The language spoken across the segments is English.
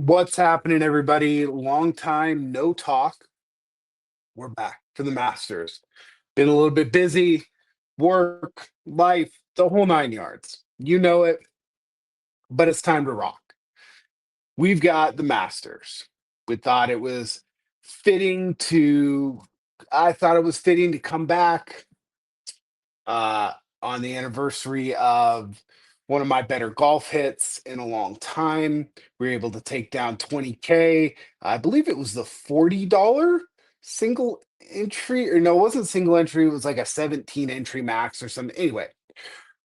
What's happening, everybody? Long time no talk. We're back for the Masters. Been a little bit busy, work, life, the whole nine yards. You know it, but it's time to rock. We've got the Masters. We thought it was fitting to, I thought it was fitting to come back uh, on the anniversary of one of my better golf hits in a long time. We were able to take down 20K. I believe it was the $40 single entry, or no, it wasn't single entry. It was like a 17 entry max or something. Anyway,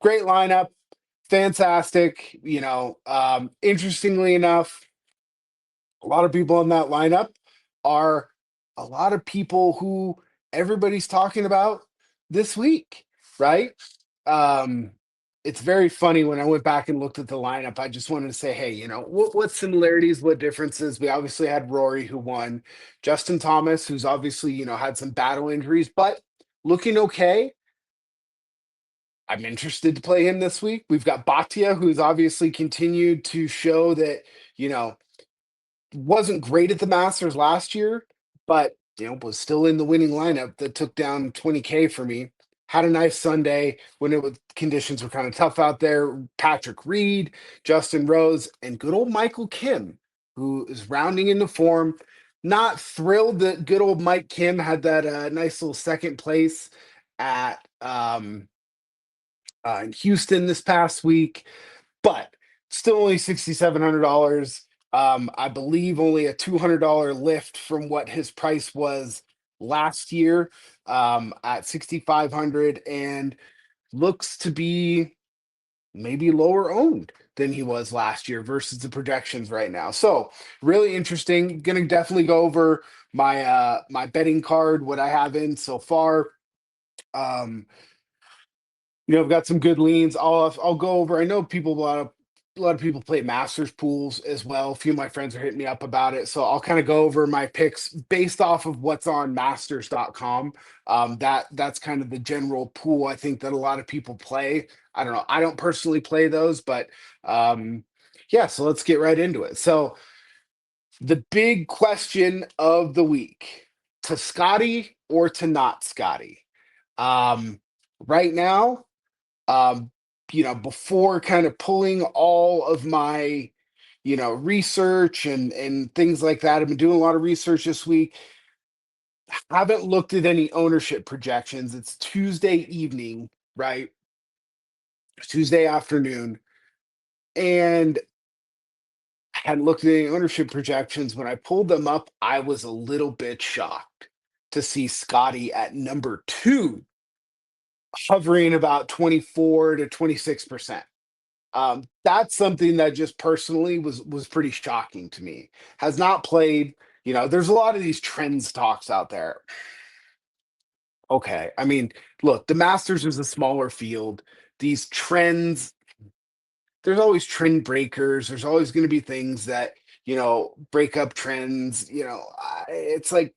great lineup. Fantastic. Interestingly enough, a lot of people in that lineup are a lot of people who everybody's talking about this week, right? Um, it's very funny when I went back and looked at the lineup. I just wanted to say, hey, what similarities, what differences? We obviously had Rory who won, Justin Thomas, who's obviously, had some battle injuries, but looking okay. I'm interested to play him this week. We've got Batia, who's obviously continued to show that, you know, wasn't great at the Masters last year, but was still in the winning lineup that took down 20K for me. Had a nice Sunday when conditions were kind of tough out there. Patrick Reed, Justin Rose, and good old Michael Kim, who is rounding into form. Not thrilled that good old Mike Kim had that nice little second place at in Houston this past week, but still only $6,700. I believe only a $200 lift from what his price was last year at 6,500, and looks to be maybe lower owned than he was last year versus the projections right now. So really interesting. Going to definitely go over my betting card, what I have in so far. Um, I've got some good leans. I'll go over. I know people a lot of people play Masters pools as well. A few of my friends are hitting me up about it, so I'll kind of go over my picks based off of what's on Masters.com. That's kind of the general pool I think that a lot of people play. I don't know. I don't personally play those, but yeah. So let's get right into it. So the big question of the week: to Scotty or to not Scotty? Um, right now, before kind of pulling all of my, research and things like that. I've been doing a lot of research this week. Haven't looked at any ownership projections. It's Tuesday evening, right? Tuesday afternoon. And I hadn't looked at any ownership projections. When I pulled them up, I was a little bit shocked to see Scotty at number two, hovering about 24 to 26%. That's something that just personally was pretty shocking to me. Has not played, there's a lot of these trends talks out there. Okay. I mean, look, the Masters is a smaller field. These trends, there's always trend breakers. There's always going to be things that, break up trends. It's like,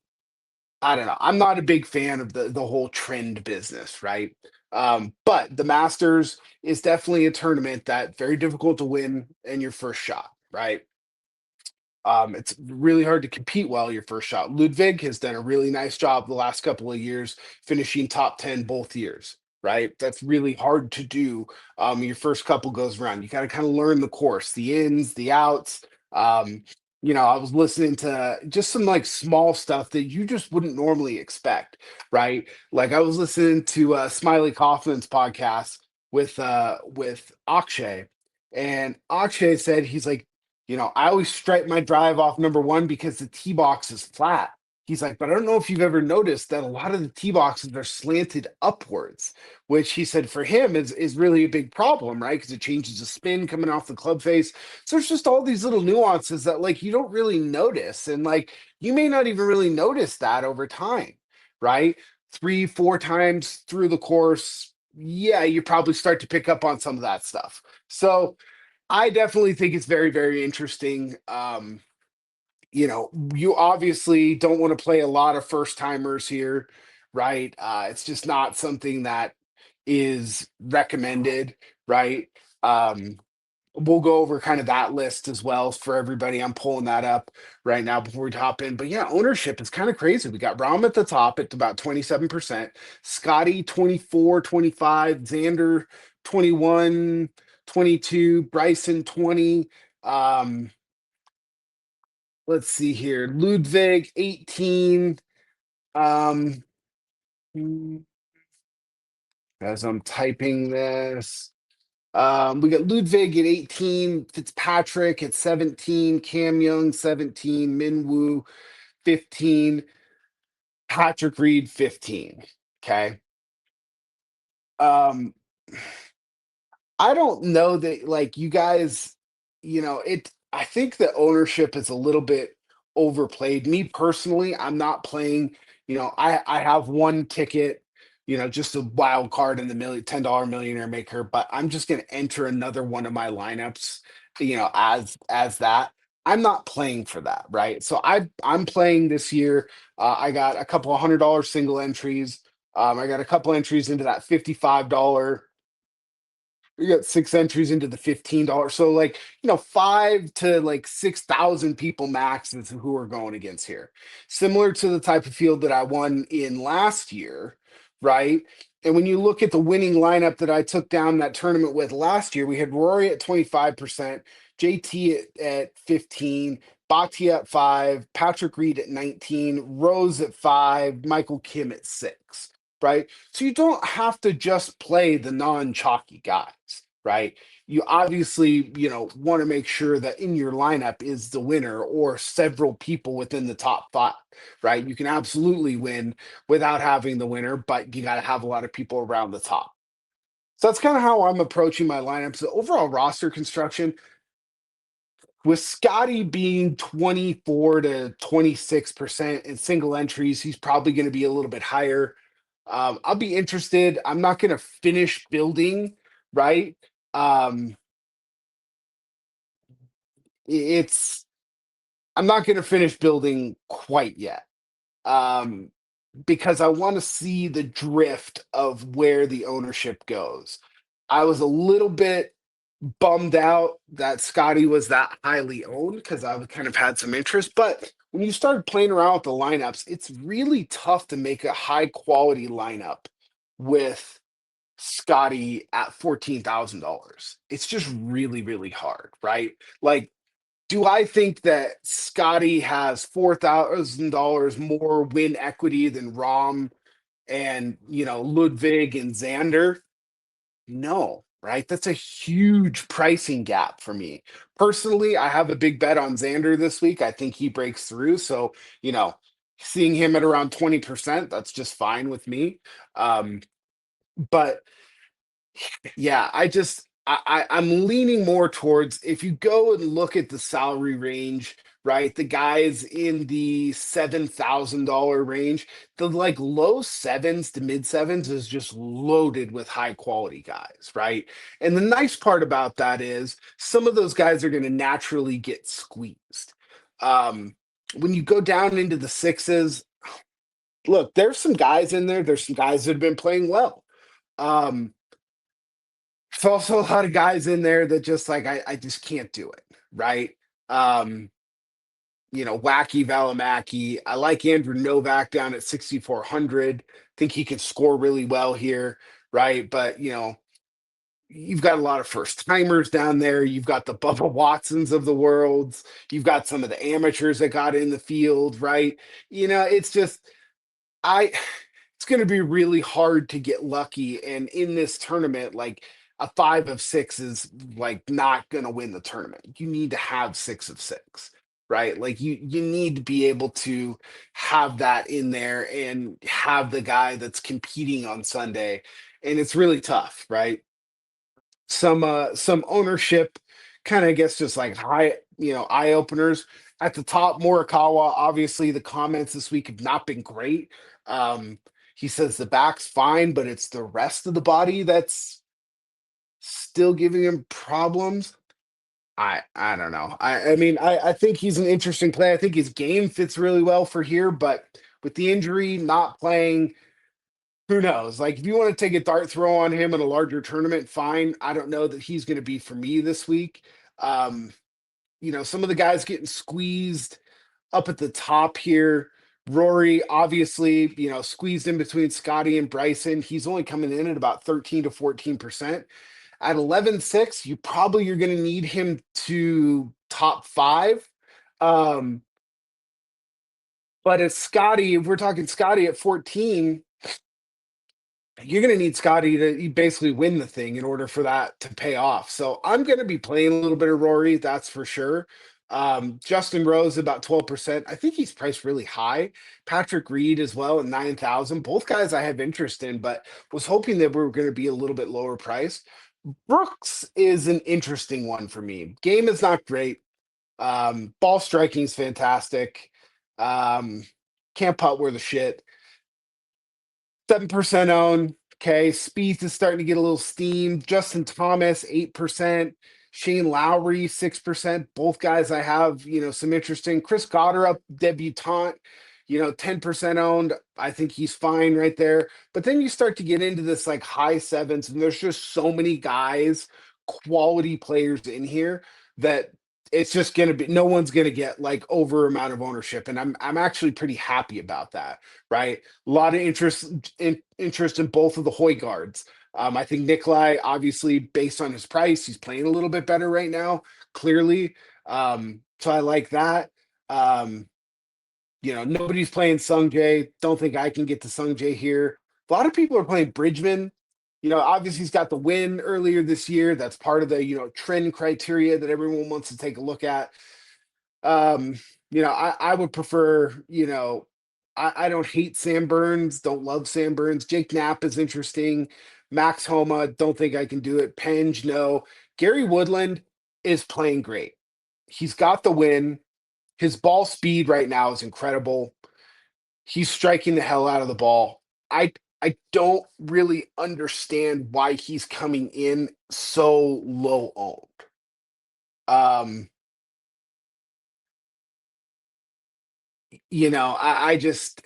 I don't know. I'm not a big fan of the whole trend business, right? But the Masters is definitely a tournament that very difficult to win in your first shot, right? It's really hard to compete well your first shot. Ludwig has done a really nice job the last couple of years, finishing top 10 both years, right? That's really hard to do. Your first couple goes around. You got to kind of learn the course, the ins, the outs. Um, I was listening to just some like small stuff that you just wouldn't normally expect, right? Like I was listening to Smiley Kaufman's podcast with Akshay, and Akshay said he's like, I always stripe my drive off number one because the tee box is flat. He's like, but I don't know if you've ever noticed that a lot of the tee boxes are slanted upwards, which he said for him is really a big problem, right? Because it changes the spin coming off the club face. So it's just all these little nuances that like you don't really notice. And like you may not even really notice that over time, right? 3, 4 times through the course, yeah, you probably start to pick up on some of that stuff. So I definitely think it's very, very interesting. You obviously don't want to play a lot of first timers here, right? It's just not something that is recommended, right? Um, we'll go over kind of that list as well for everybody. I'm pulling that up right now before we hop in. But yeah, ownership is kind of crazy. We got Rahm at the top at about 27%, Scotty 24, 25, Xander 21, 22, Bryson 20. Um, let's see here. Ludwig 18. Um, as I'm typing this. We got Ludwig at 18, Fitzpatrick at 17, Cam Young 17, Minwoo 15, Patrick Reed 15. Okay. Um, I don't know that like you guys, I think the ownership is a little bit overplayed. Me personally, I'm not playing, I have one ticket, just a wild card in the $10 millionaire maker, but I'm just gonna enter another one of my lineups, as that. I'm not playing for that, right? So I'm playing this year. I got a couple of $100 single entries. I got a couple entries into that $55. We got six entries into the $15. So like, five to like 6,000 people max is who we're going against here. Similar to the type of field that I won in last year, right? And when you look at the winning lineup that I took down that tournament with last year, we had Rory at 25%, JT at 15, Batia at 5, Patrick Reed at 19, Rose at 5, Michael Kim at 6, right? So you don't have to just play the non-chalky guys, right? You obviously, want to make sure that in your lineup is the winner or several people within the top five, right? You can absolutely win without having the winner, but you got to have a lot of people around the top. So that's kind of how I'm approaching my lineups. The overall roster construction, with Scotty being 24 to 26% in single entries, he's probably going to be a little bit higher. I'll be interested. I'm not going to finish building, right? Um, it's I'm not going to finish building quite yet, um, because I want to see the drift of where the ownership goes. I was a little bit bummed out that Scotty was that highly owned because I kind of had some interest. But when you start playing around with the lineups, it's really tough to make a high quality lineup with Scotty at $14,000. It's just really, really hard, right? Like, do I think that Scotty has $4,000 more win equity than Rom and Ludwig and Xander? No, right? That's a huge pricing gap for me. Personally, I have a big bet on Xander this week. I think he breaks through. So, seeing him at around 20%, that's just fine with me. But yeah, I'm leaning more towards if you go and look at the salary range, right? The guys in the $7,000 range, the like low sevens to mid sevens is just loaded with high quality guys, right? And the nice part about that is some of those guys are going to naturally get squeezed. When you go down into the sixes, look, there's some guys in there. There's some guys that have been playing well. Um, there's also a lot of guys in there that just like I just can't do it, right? Um, Wacky Valimaki. I like Andrew Novak down at 6,400. Think he can score really well here, right? But you've got a lot of first timers down there. You've got the Bubba Watsons of the worlds. You've got some of the amateurs that got in the field, right? It's just I it's going to be really hard to get lucky. And in this tournament, like a 5 of 6 is like not going to win the tournament. You need to have 6 of 6, right? Like you need to be able to have that in there and have the guy that's competing on Sunday. And it's really tough, right? Some ownership kind of, I guess, just like eye openers at the top. Morikawa, obviously the comments this week have not been great. um he says the back's fine, but it's the rest of the body that's still giving him problems. I don't know. I mean, I think he's an interesting play. I think his game fits really well for here, but with the injury, not playing, who knows? Like, if you want to take a dart throw on him in a larger tournament, fine. I don't know that he's going to be for me this week. Um, some of the guys getting squeezed up at the top here. Rory, obviously, squeezed in between Scotty and Bryson. He's only coming in at about 13 to 14%. At 11.6, you probably are going to need him to top five. Um, but as Scotty, if we're talking Scotty at 14, you're going to need Scotty to basically win the thing in order for that to pay off. So I'm going to be playing a little bit of Rory, that's for sure. Justin Rose about 12%. I think he's priced really high. Patrick Reed as well at 9,000. Both guys I have interest in, but was hoping that we were going to be a little bit lower price. Brooks is an interesting one for me. Game is not great. Ball striking is fantastic. Um, can't putt worth a shit. 7% owned. Okay. Spieth is starting to get a little steam. Justin Thomas, 8%. Shane Lowry, 6%. Both guys I have, some interest in. Chris Goddard, debutante, 10% owned. I think he's fine right there. But then you start to get into this like high sevens, and there's just so many guys, quality players in here that it's just gonna be no one's gonna get like over amount of ownership. And I'm actually pretty happy about that, right? A lot of interest in both of the Hoy guards. I think Nikolai, obviously, based on his price, he's playing a little bit better right now, clearly. So I like that. Nobody's playing Sung Jae. Don't think I can get to Sung Jae here. A lot of people are playing Bridgman. Obviously he's got the win earlier this year. That's part of the, trend criteria that everyone wants to take a look at. Um, I would prefer, I don't hate Sam Burns, don't love Sam Burns. Jake Knapp is interesting. Max Homa, don't think I can do it. Penge, no. Gary Woodland is playing great. He's got the win. His ball speed right now is incredible. He's striking the hell out of the ball. I don't really understand why he's coming in so low owned. Um, I just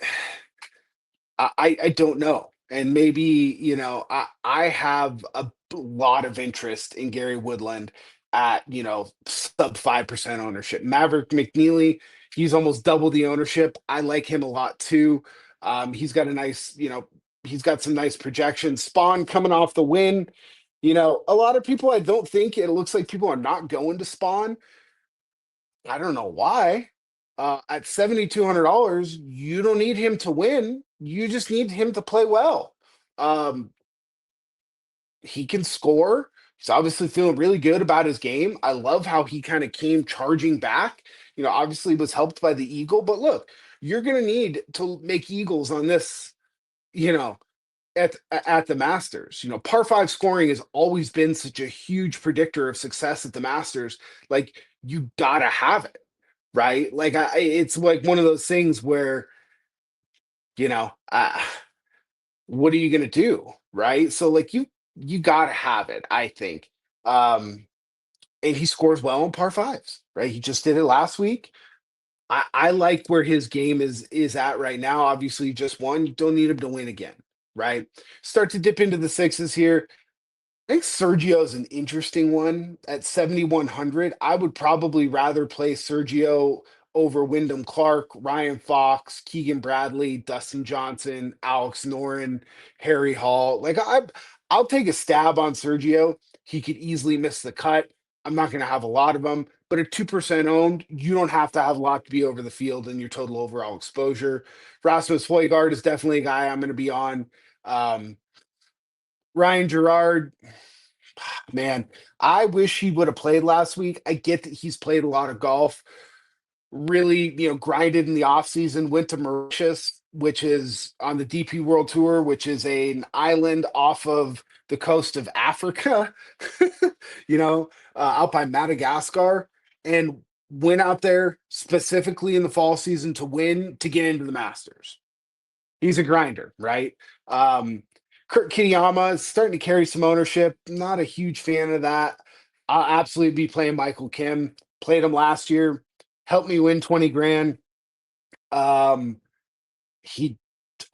I don't know. And maybe, I have a lot of interest in Gary Woodland at, sub 5% ownership. Maverick McNeely, he's almost double the ownership. I like him a lot too. He's got a nice, he's got some nice projections. Spawn coming off the win. A lot of people, I don't think it looks like people are not going to Spawn. I don't know why. At $7,200, you don't need him to win. You just need him to play well. Um, he can score. He's obviously feeling really good about his game. I love how he kind of came charging back. Obviously was helped by the eagle, but look, you're going to need to make eagles on this, you know, at the Masters. Par five scoring has always been such a huge predictor of success at the Masters. Like, you gotta have it, right? Like, it's like one of those things where what are you gonna do, right? So like you gotta have it, I think. Um, and he scores well on par fives, right? He just did it last week. I like where his game is at right now. Obviously, he just won. You don't need him to win again, right? Start to dip into the sixes here. I think Sergio's an interesting one at 7,100. I would probably rather play Sergio over Wyndham Clark, Ryan Fox, Keegan Bradley, Dustin Johnson, Alex Noren, Harry Hall. Like, I'll take a stab on Sergio. He could easily miss the cut. I'm not going to have a lot of them, but at 2% owned, you don't have to have a lot to be over the field in your total overall exposure. Rasmus Højgaard is definitely a guy I'm going to be on. Um, Ryan Gerard, man, I wish he would have played last week. I get that he's played a lot of golf, really, grinded in the offseason, went to Mauritius, which is on the DP World Tour, which is an island off of the coast of Africa, out by Madagascar, and went out there specifically in the fall season to win, to get into the Masters. He's a grinder, right? Um, Kurt Kitayama is starting to carry some ownership. Not a huge fan of that. I'll absolutely be playing Michael Kim. Played him last year, helped me win 20 grand. Um, he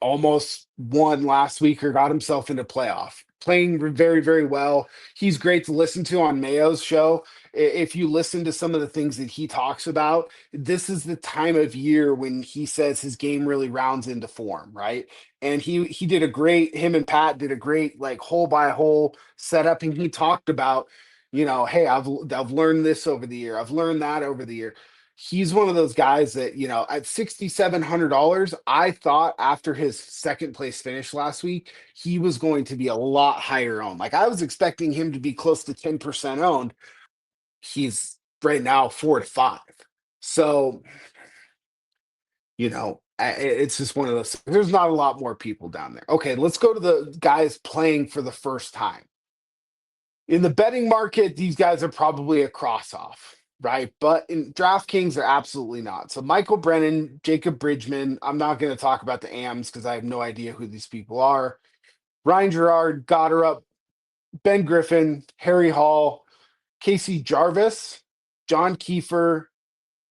almost won last week or got himself into playoff. Playing very, very well. He's great to listen to on Mayo's show. If you listen to some of the things that he talks about, this is the time of year when he says his game really rounds into form, right? And he did a great, him and Pat did a great like hole by hole setup, and he talked about, hey, I've learned this over the year. I've learned that over the year. He's one of those guys that, at $6,700, I thought after his second place finish last week, he was going to be a lot higher owned. Like I was expecting him to be close to 10% owned. He's right now 4 to 5. So, it's just one of those. There's not a lot more people down there. Okay, let's go to the guys playing for the first time. In the betting market, these guys are probably a cross off, right? But in DraftKings, they're absolutely not. So Michael Brennan, Jacob Bridgman, I'm not going to talk about the AMs because I have no idea who these people are. Ryan Gerard, Gotterup, Ben Griffin, Harry Hall, Casey Jarvis, John Kiefer,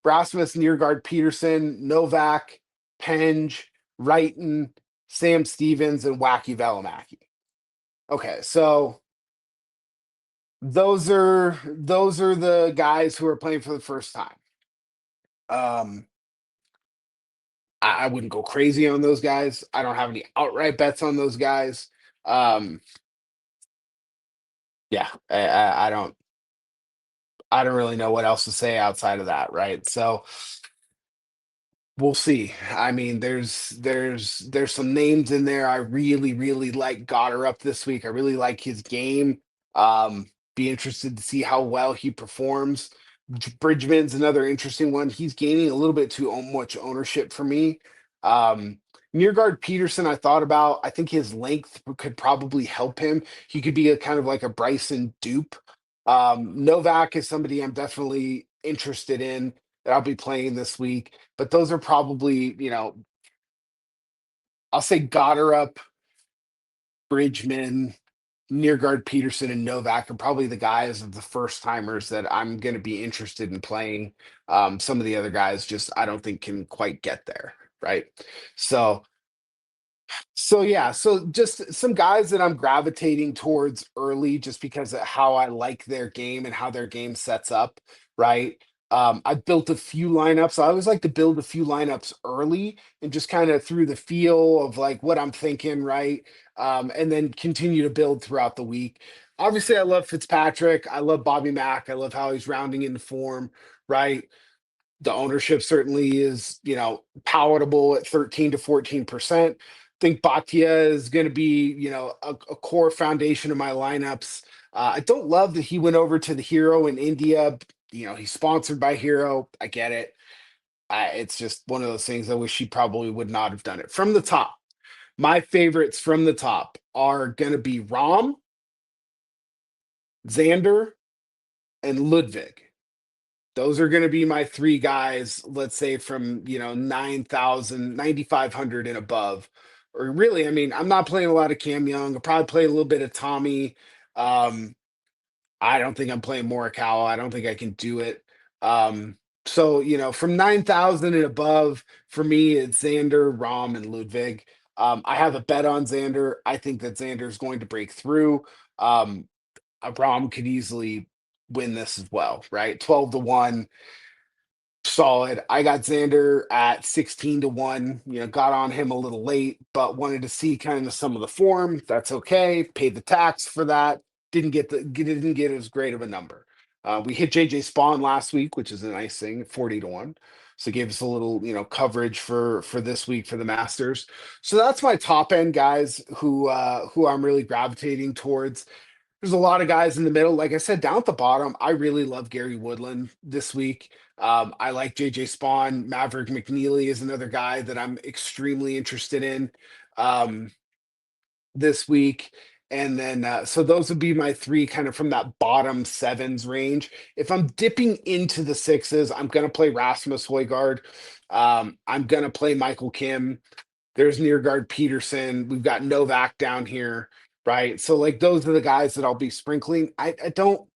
Rasmus Neergaard Peterson, Novak, Penge, Wrighton, Sam Stevens, and Wacky Velamaki. Okay, so those are the guys who are playing for the first time. Um, I wouldn't go crazy on those guys. I don't have any outright bets on those guys. Um, yeah, I don't really know what else to say outside of that, right? So we'll see. I mean, there's some names in there. I really, really like Goddard up this week. I really like his game. Be interested to see how well he performs. Bridgman's another interesting one. He's gaining a little bit too much ownership for me. Um, Nearguard Peterson, I thought about. I think his length could probably help him. He could be a kind of like a Bryson dupe. Novak is somebody I'm definitely interested in that I'll be playing this week. But those are probably, I'll say Gotterup, Bridgman, Nearguard Peterson, and Novak are probably the guys of the first timers that I'm going to be interested in playing. Some of the other guys just I don't think can quite get there, right? So yeah, so just some guys that I'm gravitating towards early just because of how I like their game and how their game sets up, right? I built a few lineups. I always like to build a few lineups early and just kind of through the feel of like what I'm thinking, right? And then continue to build throughout the week. Obviously, I love Fitzpatrick. I love Bobby Mack. I love how he's rounding into form, right? The ownership certainly is, palatable at 13 to 14%. Think Batia is going to be, a core foundation of my lineups. I don't love that he went over to the Hero in India. He's sponsored by Hero. I get it. It's just one of those things I wish he probably would not have done it. From the top, my favorites from the top are going to be Rom, Xander, and Ludwig. Those are going to be my three guys, let's say from, 9,000, 9,500 and above. Or really, I mean, I'm not playing a lot of Cam Young. I'll probably play a little bit of Tommy. Um, I don't think I'm playing Morikawa. I don't think I can do it. So, from 9,000 and above, for me, it's Xander, Rom, and Ludwig. I have a bet on Xander. I think that Xander is going to break through. Rom could easily win this as well, right? 12 to 1, solid. I got Xander at 16 to 1. Got on him a little late, but wanted to see kind of some of the form. That's okay. Paid the tax for that. Didn't get as great of a number. We hit JJ Spawn last week, which is a nice thing, 40 to 1. So gave us a little, coverage for this week for the Masters. So that's my top end guys who I'm really gravitating towards. There's a lot of guys in the middle. Like I said, down at the bottom, I really love Gary Woodland this week. I like JJ Spawn. Maverick McNeely is another guy that I'm extremely interested in this week. And then, so those would be my three kind of from that bottom sevens range. If I'm dipping into the sixes, I'm going to play Rasmus Højgaard. I'm going to play Michael Kim. There's Nearguard Peterson. We've got Novak down here, right? So like those are the guys that I'll be sprinkling. I don't.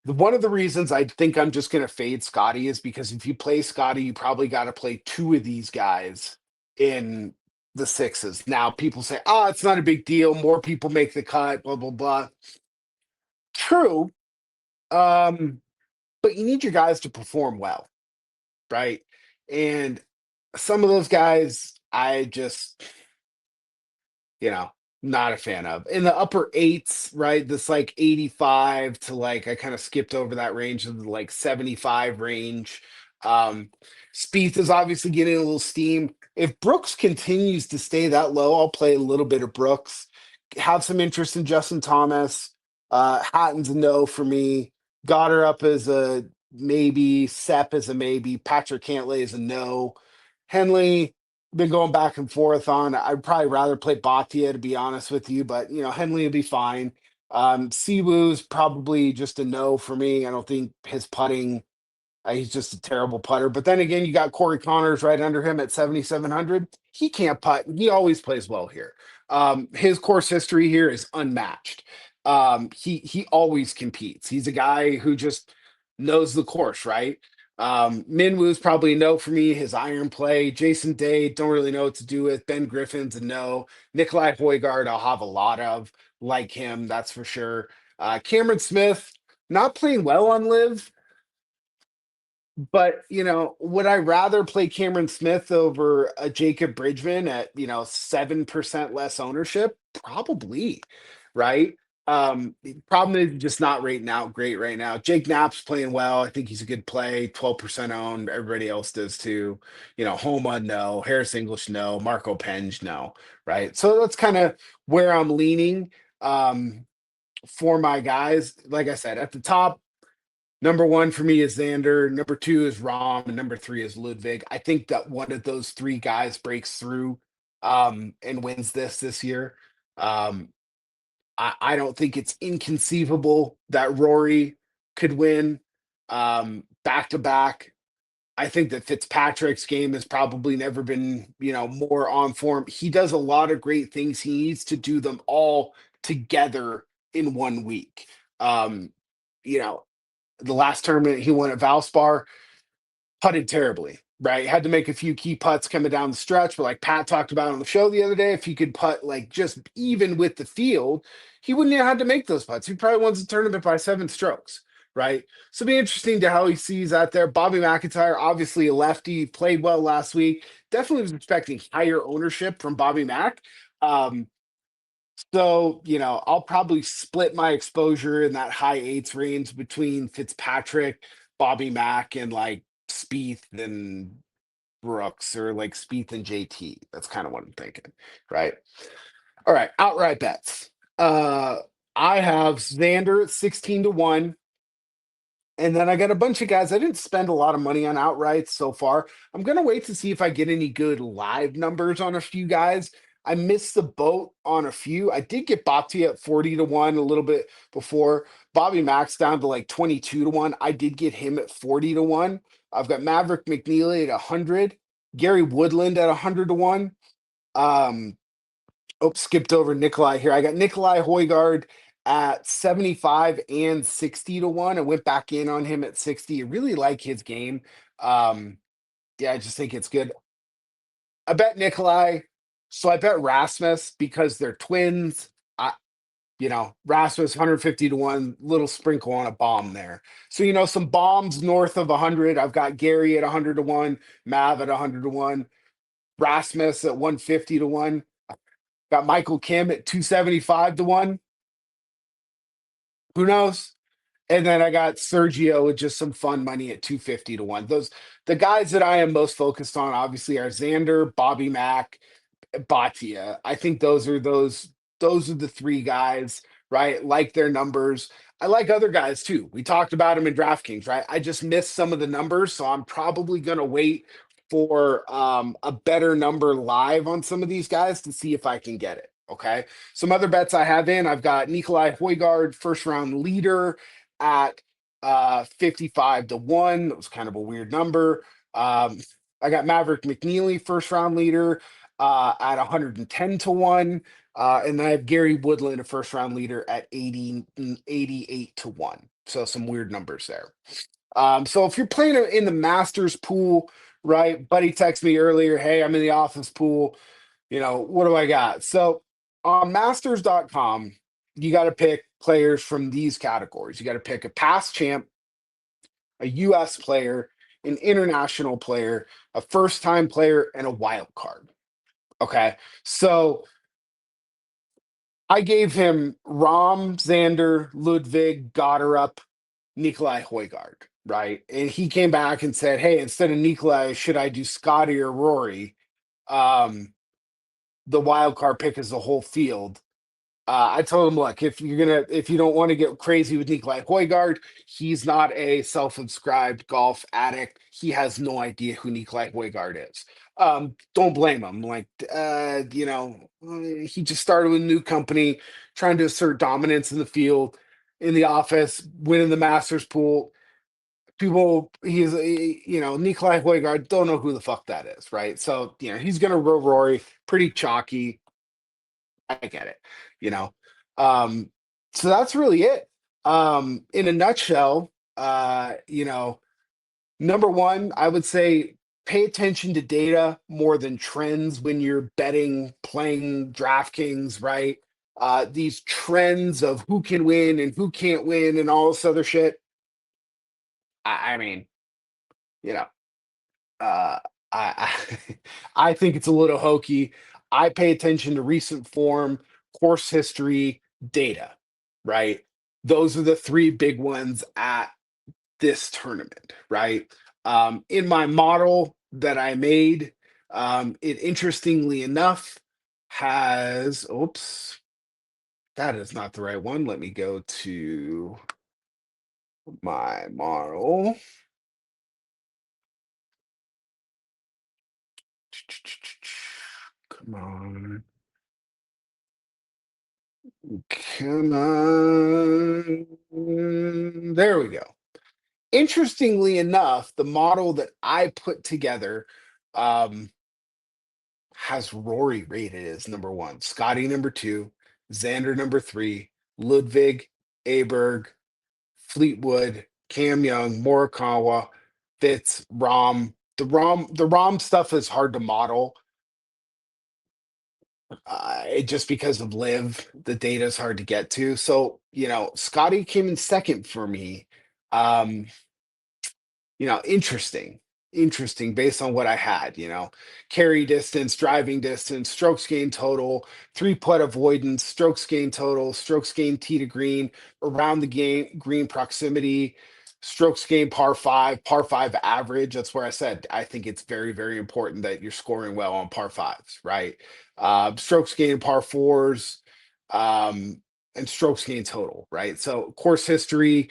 One of the reasons I think I'm just going to fade Scotty is because if you play Scotty, you probably got to play two of these guys in the sixes. Now people say, "Oh, it's not a big deal. More people make the cut." Blah blah blah. True, um, but you need your guys to perform well, right? And some of those guys, I just not a fan of. In the upper eights, right? This like 85 to like I kind of skipped over that range of the like 75 range. Um Spieth is obviously getting a little steam. If Brooks continues to stay that low, I'll play a little bit of Brooks. Have some interest in Justin Thomas. Hatton's a no for me. Got her up as a maybe. Sepp is a maybe. Patrick Cantlay is a no. Henley, been going back and forth on. I'd probably rather play Batia to be honest with you, but Henley will be fine. Siwoo's probably just a no for me. I don't think his putting. He's just a terrible putter. But then again, you got Corey Connors right under him at 7,700. He can't putt. He always plays well here. His course history here is unmatched. He always competes. He's a guy who just knows the course, right? Minwoo's probably a no for me. His iron play. Jason Day, don't really know what to do with. Ben Griffin's a no. Nikolai Hoygaard, I'll have a lot of like him, that's for sure. Cameron Smith, not playing well on live. But would I rather play Cameron Smith over a Jacob Bridgman at 7% less ownership? Probably, right? The problem is just not rating out great right now. Jake Knapp's playing well. I think he's a good play. 12% owned. Everybody else does too. Homa, no. Harris English, no. Marco Penge, no. Right. So that's kind of where I'm leaning for my guys. Like I said, at the top, number one for me is Xander. Number two is Rom, and number three is Ludwig. I think that one of those three guys breaks through and wins this year. Um, I don't think it's inconceivable that Rory could win back to back. I think that Fitzpatrick's game has probably never been, more on form. He does a lot of great things. He needs to do them all together in 1 week. You know, the last tournament he won at Valspar, putted terribly, right? Had to make a few key putts coming down the stretch, but like Pat talked about on the show the other day, if he could putt like just even with the field, he wouldn't have had to make those putts. He probably wins the tournament by 7 strokes, right? So it'll be interesting to how he sees out there. Bobby McIntyre, obviously a lefty, played well last week. Definitely was expecting higher ownership from Bobby Mack. Um, so, I'll probably split my exposure in that high eights range between Fitzpatrick, Bobby Mack, and like Spieth and Brooks, or like Spieth and JT. That's kind of what I'm thinking. Right. All right. Outright bets. I have Xander at 16 to 1. And then I got a bunch of guys. I didn't spend a lot of money on outrights so far. I'm going to wait to see if I get any good live numbers on a few guys. I missed the boat on a few. I did get Bhatti at 40 to 1 a little bit before. Bobby Max down to like 22 to 1. I did get him at 40 to 1. I've got Maverick McNeely at 100. Gary Woodland at 100 to 1. Um, skipped over Nikolai here. I got Nikolai Hoygaard at 75 and 60 to 1. I went back in on him at 60. I really like his game. Yeah, I just think it's good. I bet Nikolai. So I bet Rasmus because they're twins. Rasmus 150 to 1, little sprinkle on a bomb there. So, some bombs north of 100. I've got Gary at 100 to 1, Mav at 100 to 1, Rasmus at 150 to 1. Got Michael Kim at 275 to 1. Who knows? And then I got Sergio with just some fun money at 250 to 1. The guys that I am most focused on obviously are Xander, Bobby Mack, Batia. I think those are the three guys, right? Like their numbers. I like other guys too. We talked about them in DraftKings, right? I just missed some of the numbers, so I'm probably gonna wait for a better number live on some of these guys to see if I can get it. Okay. Some other bets I have in, I've got Nikolai Hoygaard, first round leader at 55 to 1. That was kind of a weird number. I got Maverick McNeely, first round leader at 110 to 1. And then I have Gary Woodland, a first round leader at 88 to 1. So some weird numbers there. So if you're playing in the Masters pool right? Buddy texted me earlier, hey, I'm in the office pool. What do I got? So on masters.com, you got to pick players from these categories. You got to pick a past champ, a US player, an international player, a first time player, and a wild card. Okay. So I gave him Rom, Xander, Ludwig, Gotterup, Nikolai Hoygaard, right? And he came back and said, hey, instead of Nikolai, should I do Scotty or Rory? The wild card pick is the whole field. I told him, look, if you don't want to get crazy with Nikolai Højgaard, he's not a self-inscribed golf addict. He has no idea who Nikolai Højgaard is. Don't blame him. Like, he just started with a new company, trying to assert dominance in the field, in the office, winning the Masters pool. Nikolai Højgaard, don't know who the fuck that is, right? So, he's going to row Rory, pretty chalky. I get it, you know. Um, so that's really it. In a nutshell, number one, I would say pay attention to data more than trends when you're betting, playing DraftKings, right? These trends of who can win and who can't win and all this other shit. I mean, you know, uh, I I think it's a little hokey. I pay attention to recent form, course history, data, right? Those are the three big ones at this tournament, right? In my model that I made, it interestingly enough has, oops, that is not the right one. Let me go to my model. Come on. Come on. There we go. Interestingly enough, the model that I put together um, has Rory rated as number one, Scotty number two, Xander number three, Ludwig, Aberg, Fleetwood, Cam Young, Morikawa, Fitz, Rom. The Rom stuff is hard to model. Just because of live, the data is hard to get to. So, Scotty came in second for me. Um, interesting based on what I had, carry distance, driving distance, strokes gained total, three putt avoidance, strokes gained total, strokes gained tee to green, around the game, green proximity, strokes gained par five average. That's where I said I think it's very, very important that you're scoring well on par fives, right? Strokes gained par fours, and strokes gained total, right? So course history,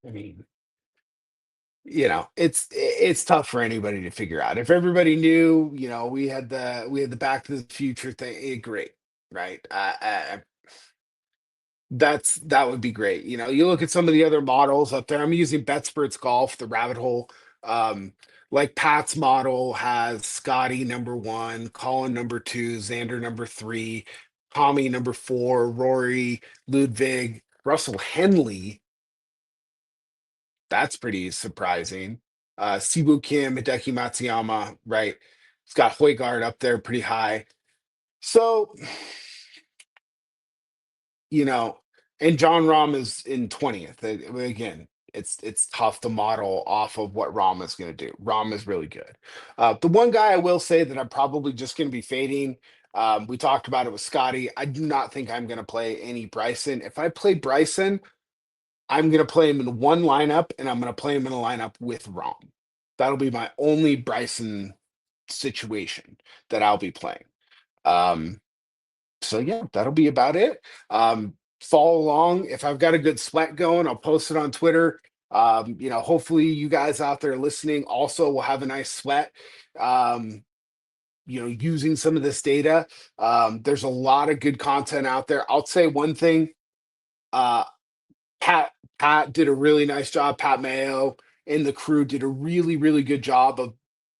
I mean, it's tough for anybody to figure out. If everybody knew, we had the Back to the Future thing, great, right? That would be great. You look at some of the other models up there. I'm using BetSperts Golf, the rabbit hole. Um, like Pat's model has Scotty number one, Colin number two, Xander number three, Tommy number four, Rory, Ludwig, Russell Henley. That's pretty surprising. Sibu Kim, Hideki Matsuyama, right? It's got Højgaard up there pretty high. So, you know, and John Rahm is in 20th. Again, it's tough to model off of what Rahm is going to do. Rahm is really good. The one guy I will say that I'm probably just going to be fading. We talked about it with Scotty. I do not think I'm going to play any Bryson. If I play Bryson, I'm going to play him in one lineup, and I'm going to play him in a lineup with Rom. That'll be my only Bryson situation that I'll be playing. So yeah, that'll be about it. Follow along. If I've got a good sweat going, I'll post it on Twitter. Hopefully you guys out there listening also will have a nice sweat. Using some of this data. There's a lot of good content out there. I'll say one thing. Uh, Pat Pat did a really nice job. Pat Mayo and the crew did a really, really good job of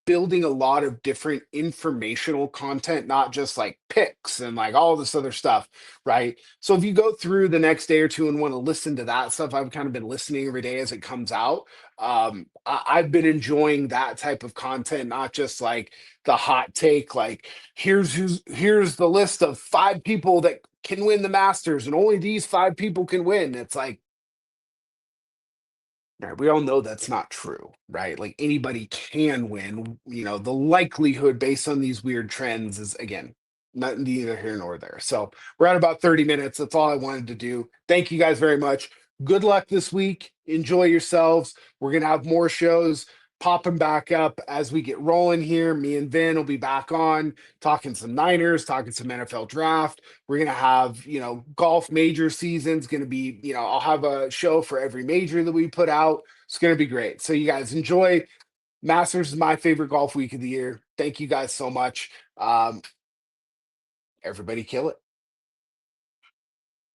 building a lot of different informational content, not just like picks and like all this other stuff, right? So if you go through the next day or two and want to listen to that stuff, I've kind of been listening every day as it comes out. I've been enjoying that type of content, not just like the hot take, like here's the list of 5 people that can win the Masters, and only these 5 people can win. It's like, right, we all know that's not true, right? Like anybody can win. The likelihood based on these weird trends is, again, not neither here nor there. So we're at about 30 minutes. That's all I wanted to do. Thank you guys very much. Good luck this week. Enjoy yourselves. We're gonna have more shows popping back up as we get rolling here. Me and Vin will be back on talking some Niners, talking some NFL draft. We're gonna have, golf major season's gonna be, I'll have a show for every major that we put out. It's gonna be great. So you guys enjoy. Masters is my favorite golf week of the year. Thank you guys so much. Everybody kill it.